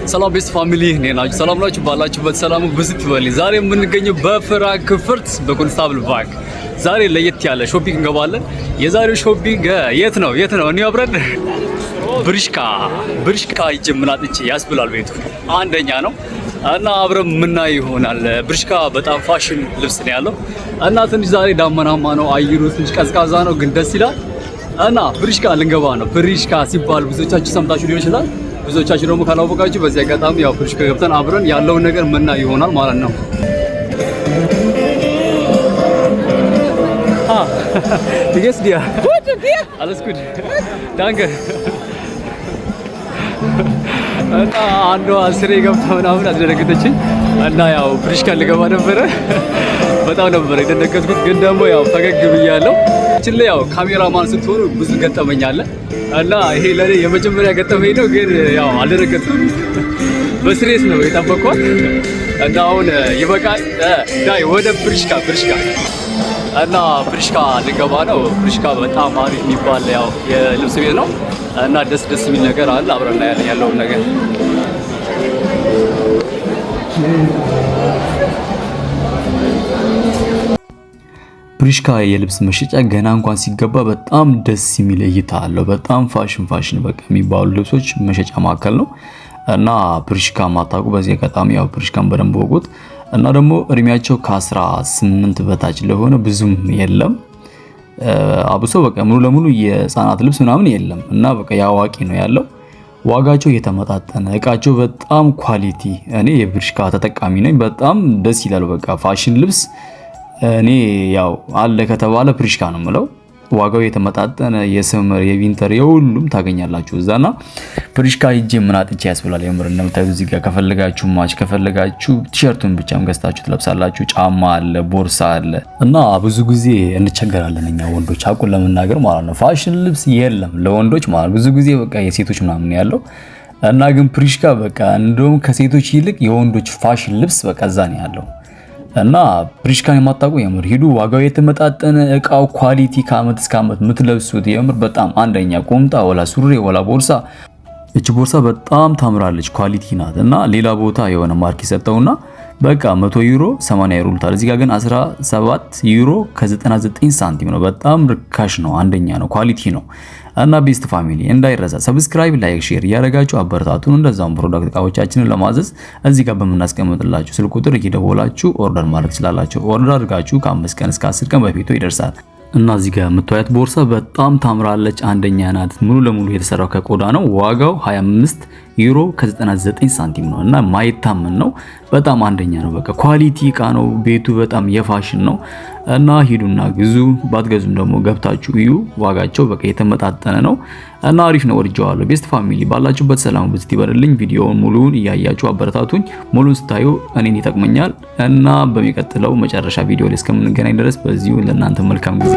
ሰላም ቤስት ፋሚሊ ነናችሁ ሰላም ናችሁ ባላችሁበት ሰላሙ ብዝት ይበል። ዛሬ የምንገኘው በፍራንክፈርት በኮንስታብል ባንክ ዛሬ ለየት ያለ ሾፒንግ እንገባለን። የዛሬው ሾፒንግ የት ነው? እኔ አብረን ብርሽካ ይጀምራጥቼ ያስብላል ቤቱ አንደኛ ነው እና አብረን ምናይ ይሆናል። ብርሽካ በጣም ፋሽን ልብስ ነው ያለው እና ትንሽ ዛሬ ዳመናማ ነው፣ አየሩ ትንሽ ቀዝቃዛ ነው ግን ደስ ይላል እና ብርሽካ ልንገባ ነው። ብርሽካ ሲባል ብዙዎቻችሁ ሰምታችሁ ሊሆን ይችላል፣ ብዙዎቻችሁ ደግሞ ካላወቃችሁ በዚህ አጋጣሚ ያው ብርሽካ ገብተን አብረን ያለውን ነገር ምናይ ይሆናል ማለት ነው። Wie geht's dir? Gut, und dir? Alles gut. Danke. እና አንዷ አስሬ ገብታ ምናምን አስደነገጠችኝ እና ያው ብርሽካ ልገባ ነበረ። በጣም ነበር የደነገጥኩት ግን ደግሞ ያው ፈገግ ብያለሁ። እቺ ላይ ያው ካሜራማን ስትሆኑ ብዙ ገጠመኝ አለ እና ይሄ ለኔ የመጀመሪያ ገጠመኝ ነው ግን ያው አልደነገጥኩም። በስሬስ ነው የጠበቅኳት እና አሁን ይበቃል። ዳይ ወደ ብርሽካ እና ብርሽካ ልገባ ነው። ብርሽካ በጣም አሪፍ የሚባል ያው የልብስ ቤት ነው እና ደስ የሚል ነገር አለ። አብረን ያለውን ነገር ብርሽካ የልብስ መሸጫ ገና እንኳን ሲገባ በጣም ደስ የሚል እይታ አለው። በጣም ፋሽን በቃ የሚባሉ ልብሶች መሸጫ ማዕከል ነው እና ብርሽካ ማታውቁ በዚህ አጋጣሚ ያው ብርሽካን በደንብ ወቁት። እና ደግሞ እድሜያቸው ከ18 በታች ለሆነ ብዙም የለም። አብሶ በቃ ሙሉ ለሙሉ የህፃናት ልብስ ምናምን የለም እና በቃ ያዋቂ ነው ያለው። ዋጋቸው የተመጣጠነ እቃቸው በጣም ኳሊቲ። እኔ የብርሽካ ተጠቃሚ ነኝ። በጣም ደስ ይላል። በቃ ፋሽን ልብስ እኔ ያው አለ ከተባለ ብርሽካ ነው የምለው። ዋጋው የተመጣጠነ የሰመር የዊንተር የሁሉም ታገኛላችሁ እዛና ብርሽካ ሂጄ ምን አጥቼ ያስብላል። የምር እንደምታዩት እዚህ ጋር ከፈለጋችሁ ማች ከፈለጋችሁ ቲሸርቱን ብቻም ገዝታችሁ ትለብሳላችሁ። ጫማ አለ፣ ቦርሳ አለ እና ብዙ ጊዜ እንቸገራለን እኛ ወንዶች አቁን ለመናገር ማለት ነው። ፋሽን ልብስ የለም ለወንዶች ማለት ብዙ ጊዜ በቃ የሴቶች ምናምን ያለው እና ግን ብርሽካ በቃ እንደውም ከሴቶች ይልቅ የወንዶች ፋሽን ልብስ በቃ እዛ ነው ያለው። እና ብርሽካን የማታውቁ የምር ሂዱ። ዋጋው የተመጣጠነ እቃው ኳሊቲ ከአመት እስከ አመት የምትለብሱት የምር በጣም አንደኛ ቁምጣ ወላ ሱሪ ወላ ቦርሳ። እቺ ቦርሳ በጣም ታምራለች፣ ኳሊቲ ናት። እና ሌላ ቦታ የሆነ ማርክ ሰጠውና በቃ 100 ዩሮ 80 ዩሮ ልታል። እዚህ ጋር ግን 17 ዩሮ ከ99 ሳንቲም ነው። በጣም ርካሽ ነው፣ አንደኛ ነው፣ ኳሊቲ ነው። እና ቤስት ፋሚሊ እንዳይረሳ ሰብስክራይብ፣ ላይክ፣ ሼር ያደረጋችሁ አበረታቱን። እንደዛውም ፕሮዳክት እቃዎቻችንን ለማዘዝ እዚህ ጋር በመናስቀምጥላችሁ ስልክ ቁጥር እየደወላችሁ ኦርደር ማድረግ ትችላላችሁ። ኦርደር አድርጋችሁ ከ5 ቀን እስከ 10 ቀን በፊቱ ይደርሳል። እና እዚህ ጋር የምታዩት ቦርሳ በጣም ታምራለች፣ አንደኛ ናት። ሙሉ ለሙሉ የተሰራው ከቆዳ ነው። ዋጋው 25 ዩሮ ከ99 ሳንቲም ነው እና ማይታመን ነው። በጣም አንደኛ ነው። በቃ ኳሊቲ እቃ ነው። ቤቱ በጣም የፋሽን ነው እና ሂዱና ግዙ። ባትገዙም ደግሞ ገብታችሁ እዩ። ዋጋቸው በቃ የተመጣጠነ ነው እና አሪፍ ነው። ወርጃዋለሁ። ቤስት ፋሚሊ ባላችሁበት ሰላም ብዝት ይበርልኝ። ቪዲዮውን ሙሉውን እያያችሁ አበረታቱኝ። ሙሉን ስታዩ እኔን ይጠቅመኛል እና በሚቀጥለው መጨረሻ ቪዲዮ ላይ እስከምንገናኝ ድረስ በዚሁ ለእናንተ መልካም ጊዜ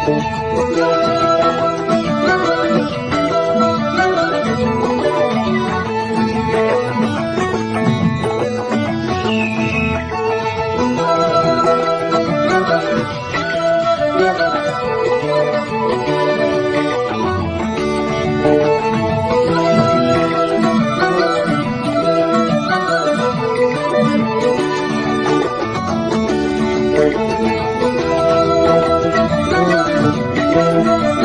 Thank you.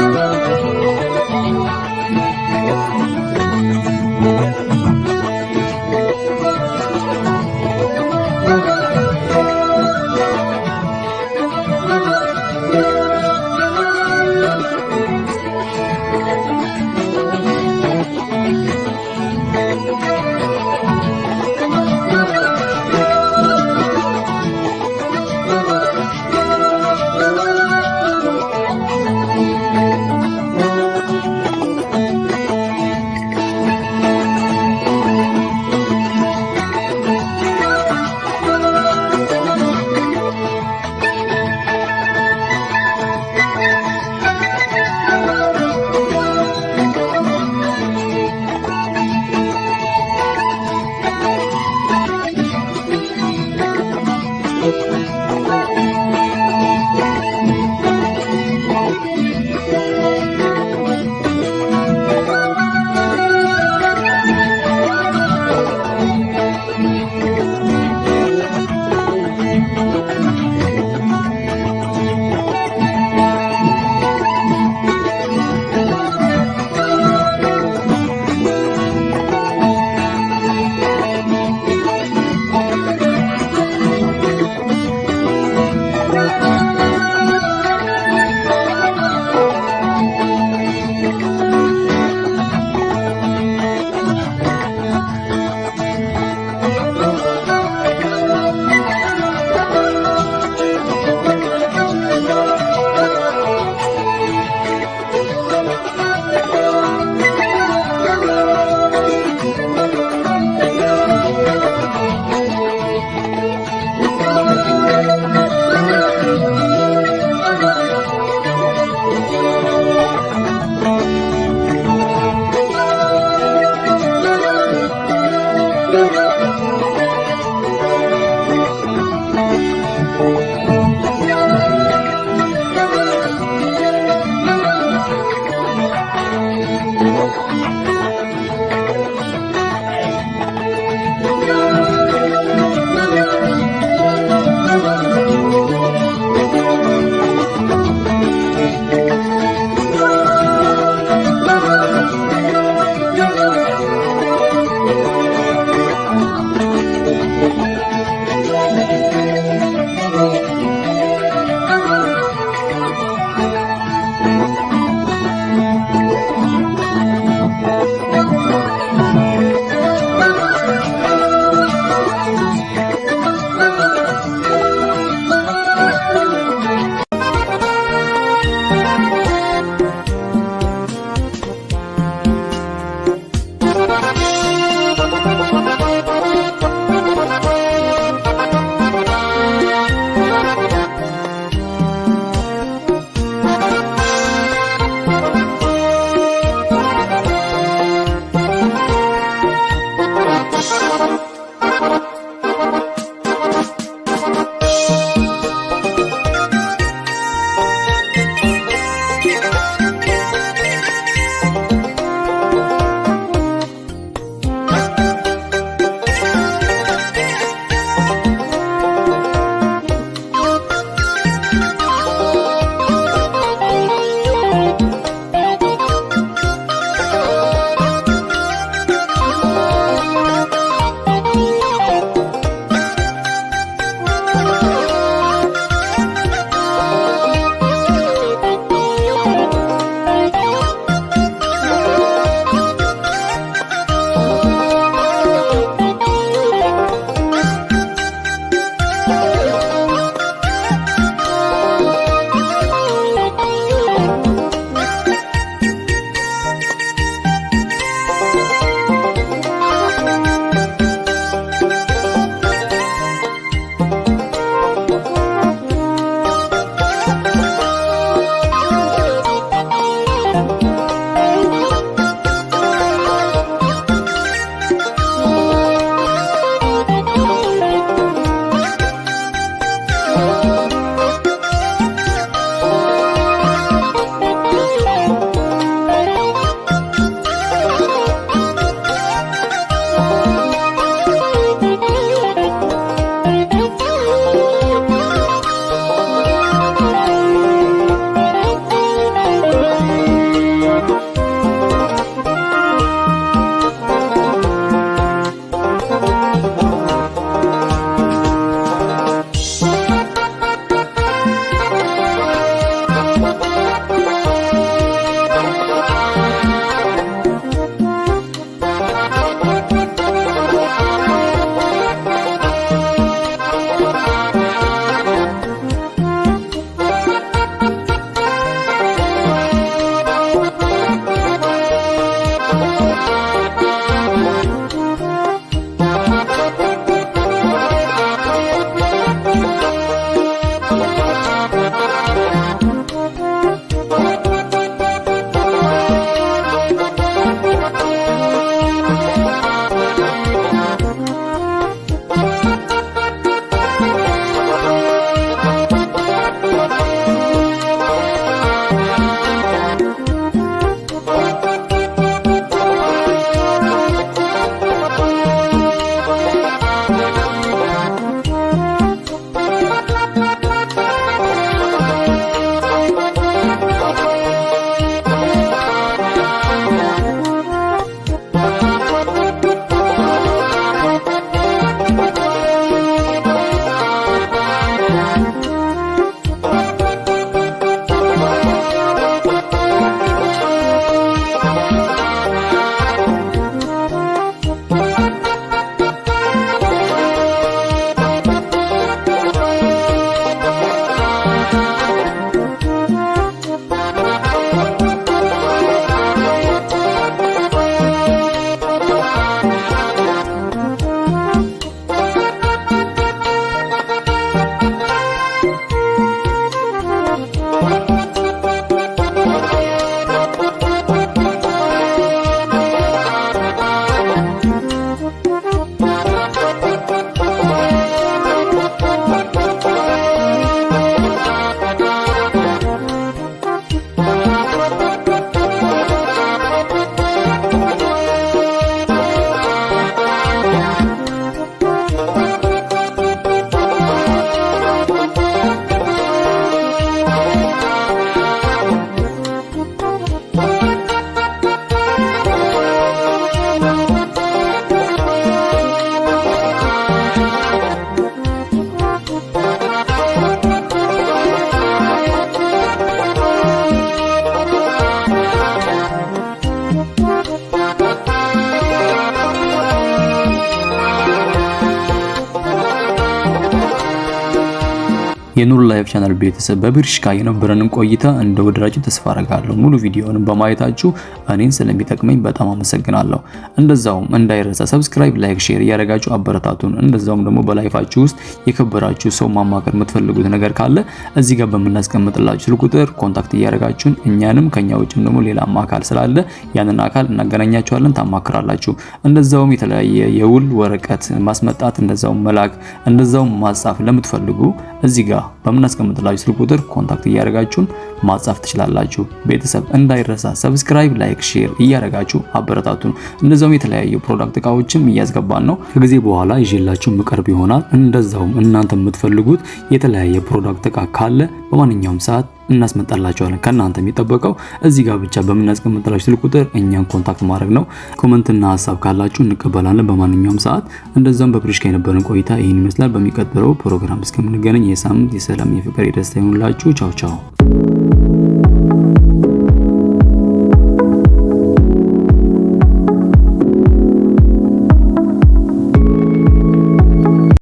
የኑር ላይፍ ቻናል ቤተሰብ በብርሽካ የነበረንን ቆይታ እንደወደዳችሁ ተስፋ አደርጋለሁ። ሙሉ ቪዲዮውን በማየታችሁ እኔን ስለሚጠቅመኝ በጣም አመሰግናለሁ። እንደዛውም እንዳይረሳ ሰብስክራይብ፣ ላይክ፣ ሼር እያደረጋችሁ አበረታቱን። እንደዛውም ደግሞ በላይፋችሁ ውስጥ የከበራችሁ ሰው ማማከር የምትፈልጉት ነገር ካለ እዚህ ጋር በምናስቀምጥላችሁ ስልክ ቁጥር ኮንታክት እያደረጋችሁን እኛንም ከኛ ውጭም ደግሞ ሌላም አካል ስላለ ያንን አካል እናገናኛችኋለን፣ ታማክራላችሁ። እንደዛውም የተለያየ የውል ወረቀት ማስመጣት፣ እንደዛውም መላክ፣ እንደዛውም ማጻፍ ለምትፈልጉ እዚህ ጋር በምናስቀምጥላችሁ ስልክ ቁጥር ኮንታክት እያደረጋችሁን ማጻፍ ትችላላችሁ። ቤተሰብ እንዳይረሳ ሰብስክራይብ፣ ላይክ፣ ሼር እያደረጋችሁ አበረታቱን። እንደዛውም የተለያዩ ፕሮዳክት እቃዎችም እያስገባን ነው። ከጊዜ በኋላ ይዤላችሁ ምቀርብ ይሆናል። እንደዛውም እናንተ የምትፈልጉት የተለያየ ፕሮዳክት እቃ ካለ በማንኛውም ሰዓት እናስመጣላችኋለን። ከናንተ የሚጠበቀው እዚህ ጋር ብቻ በምናስቀምጥላችሁ ስልክ ቁጥር እኛን ኮንታክት ማድረግ ነው። ኮሜንትና ሀሳብ ካላችሁ እንቀበላለን በማንኛውም ሰዓት። እንደዛም በብርሽካ የነበረን ቆይታ ይህን ይመስላል። በሚቀጥለው ፕሮግራም እስከምንገናኝ የሳምንት የሰላም፣ የፍቅር፣ የደስታ ይሁንላችሁ። ቻው ቻው።